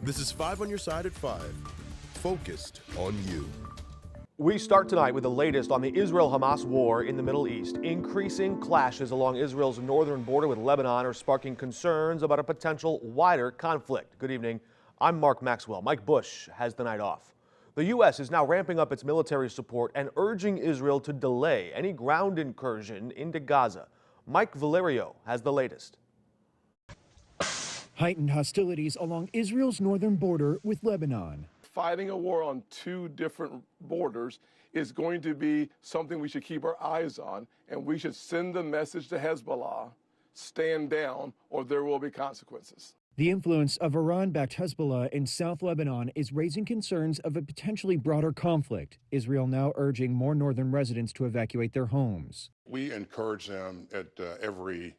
This is 5 on your side at 5. Focused on you. We start tonight with the latest on the Israel-Hamas war in the Middle East. Increasing clashes along Israel's northern border with Lebanon are sparking concerns about a potential wider conflict. Good evening. I'm Mark Maxwell. Mike Bush has the night off. The U.S. is now ramping up its military support and urging Israel to delay any ground incursion into Gaza. Mike Valerio has the latest. Heightened hostilities along Israel's northern border with Lebanon. Fighting a war on two different borders is going to be something we should keep our eyes on, and we should send the message to Hezbollah, stand down, or there will be consequences. The influence of Iran-backed Hezbollah in South Lebanon is raising concerns of a potentially broader conflict. Israel now urging more northern residents to evacuate their homes. We encourage them at every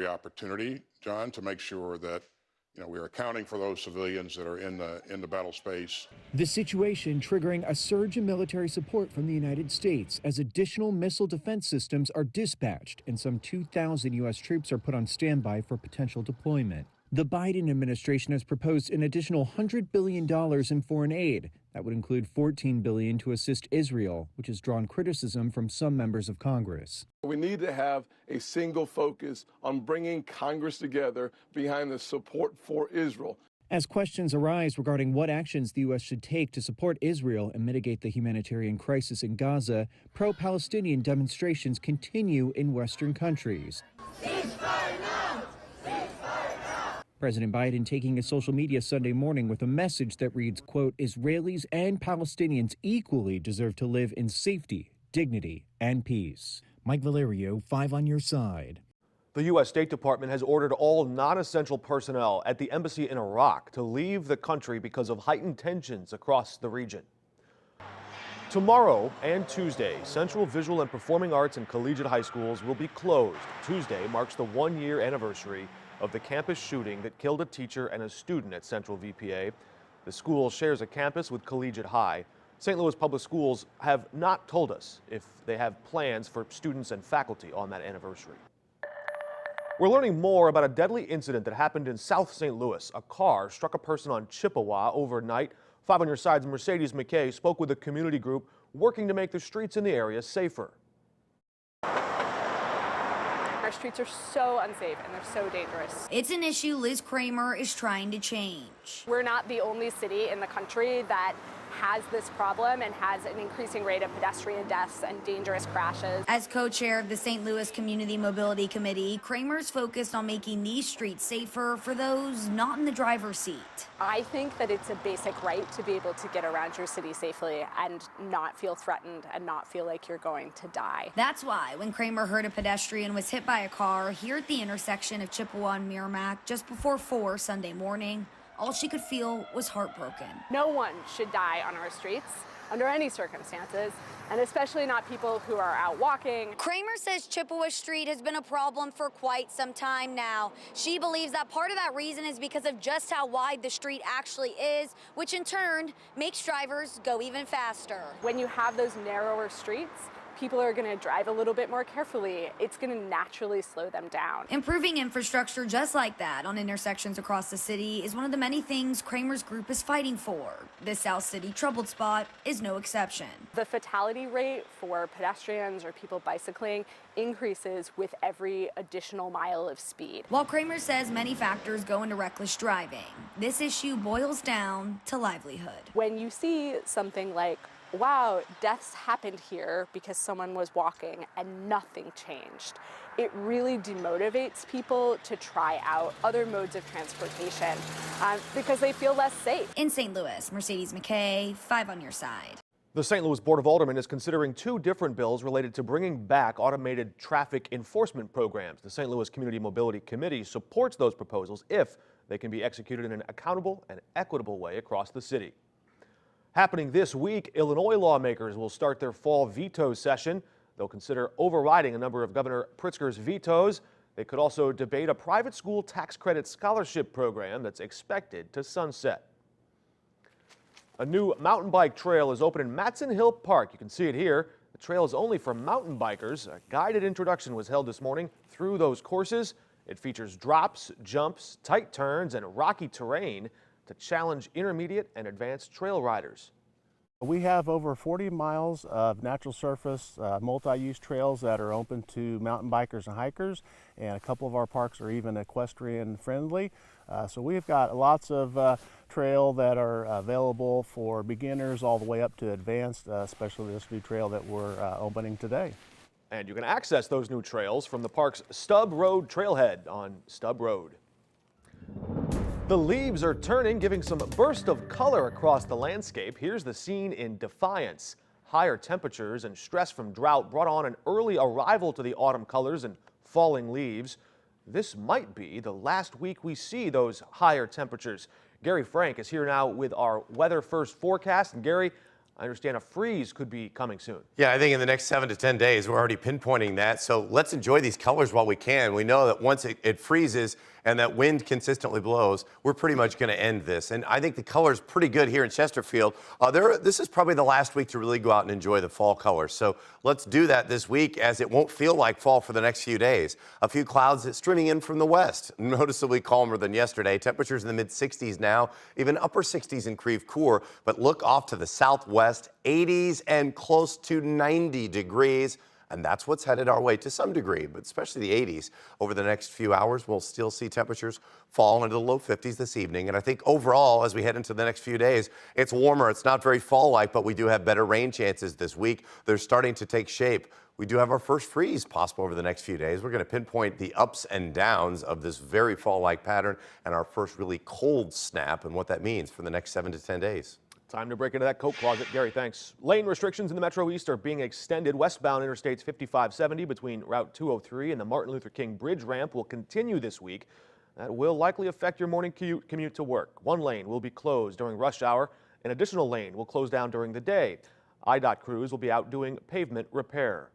opportunity, John, to make sure that we are accounting for those civilians that are in the battle space. The situation triggering a surge in military support from the United States as additional missile defense systems are dispatched and some 2,000 U.S. troops are put on standby for potential deployment. The Biden administration has proposed an additional $100 billion in foreign aid. That would include $14 billion to assist Israel, which has drawn criticism from some members of Congress. We need to have a single focus on bringing Congress together behind the support for Israel. As questions arise regarding what actions the U.S. should take to support Israel and mitigate the humanitarian crisis in Gaza, pro-Palestinian demonstrations continue in Western countries. President Biden taking to social media Sunday morning with a message that reads, quote, Israelis and Palestinians equally deserve to live in safety, dignity, and peace. Mike Valerio, 5 on your side. The U.S. State Department has ordered all non-essential personnel at the embassy in Iraq to leave the country because of heightened tensions across the region. Tomorrow and Tuesday, Central Visual and Performing Arts and collegiate high schools will be closed. Tuesday marks the one-year anniversary of the campus shooting that killed a teacher and a student at Central VPA. The school shares a campus with Collegiate High. St. Louis Public Schools have not told us if they have plans for students and faculty on that anniversary. We're learning more about a deadly incident that happened in South St. Louis. A car struck a person on Chippewa overnight. 5 on your side's Mercedes McKay spoke with a community group working to make the streets in the area safer. Our streets are so unsafe and they're so dangerous. It's an issue Liz Kramer is trying to change. We're not the only city in the country that has this problem and has an increasing rate of pedestrian deaths and dangerous crashes. As co-chair of the St. Louis Community Mobility Committee, Kramer's focused on making these streets safer for those not in the driver's seat. I think that it's a basic right to be able to get around your city safely and not feel threatened and not feel like you're going to die. That's why when Kramer heard a pedestrian was hit by a car here at the intersection of Chippewa and Merrimack just before 4 Sunday morning, all she could feel was heartbroken. No one should die on our streets under any circumstances, and especially not people who are out walking. Kramer says Chippewa Street has been a problem for quite some time now. She believes that part of that reason is because of just how wide the street actually is, which in turn makes drivers go even faster. When you have those narrower streets, people are going to drive a little bit more carefully. It's going to naturally slow them down. Improving infrastructure just like that on intersections across the city is one of the many things Kramer's group is fighting for. This South City troubled spot is no exception. The fatality rate for pedestrians or people bicycling increases with every additional mile of speed. While Kramer says many factors go into reckless driving, this issue boils down to livelihood. When you see something like, wow, deaths happened here because someone was walking and nothing changed, it really demotivates people to try out other modes of transportation because they feel less safe. In St. Louis, Mercedes McKay, 5 on your side. The St. Louis Board of Aldermen is considering 2 different bills related to bringing back automated traffic enforcement programs. The St. Louis Community Mobility Committee supports those proposals if they can be executed in an accountable and equitable way across the city. Happening this week, Illinois lawmakers will start their fall veto session. They'll consider overriding a number of Governor Pritzker's vetoes. They could also debate a private school tax credit scholarship program that's expected to sunset. A new mountain bike trail is open in Matson Hill Park. You can see it here. The trail is only for mountain bikers. A guided introduction was held this morning through those courses. It features drops, jumps, tight turns, and rocky terrain. to challenge intermediate and advanced trail riders. We have over 40 miles of natural surface multi-use trails that are open to mountain bikers and hikers, and a couple of our parks are even equestrian friendly. So we've got lots of trail that are available for beginners all the way up to advanced, especially this new trail that we're opening today. And you can access those new trails from the park's Stub Road Trailhead on Stub Road. The leaves are turning, giving some burst of color across the landscape. Here's the scene in Defiance. Higher temperatures and stress from drought brought on an early arrival to the autumn colors and falling leaves. This might be the last week we see those higher temperatures. Gary Frank is here now with our weather first forecast. And Gary, I understand a freeze could be coming soon. Yeah, I think in the next 7 to 10 days, we're already pinpointing that. So let's enjoy these colors while we can. We know that once it freezes and that wind consistently blows, we're pretty much going to end this. And I think the color's pretty good here in Chesterfield. This is probably the last week to really go out and enjoy the fall colors. So let's do that this week, as it won't feel like fall for the next few days. A few clouds streaming in from the west, noticeably calmer than yesterday. Temperatures in the mid-60s now, even upper 60s in Creve Coeur. But look off to the southwest, 80s and close to 90 degrees. And that's what's headed our way to some degree, but especially the 80s. Over the next few hours, we'll still see temperatures fall into the low 50s this evening. And I think overall, as we head into the next few days, it's warmer. It's not very fall-like, but we do have better rain chances this week. They're starting to take shape. We do have our first freeze possible over the next few days. We're going to pinpoint the ups and downs of this very fall-like pattern and our first really cold snap and what that means for the next 7 to 10 days. Time to break into that coat closet. Gary, thanks. Lane restrictions in the Metro East are being extended. Westbound Interstates 5570 between Route 203 and the Martin Luther King Bridge ramp will continue this week. That will likely affect your morning commute to work. One lane will be closed during rush hour. An additional lane will close down during the day. IDOT crews will be out doing pavement repair.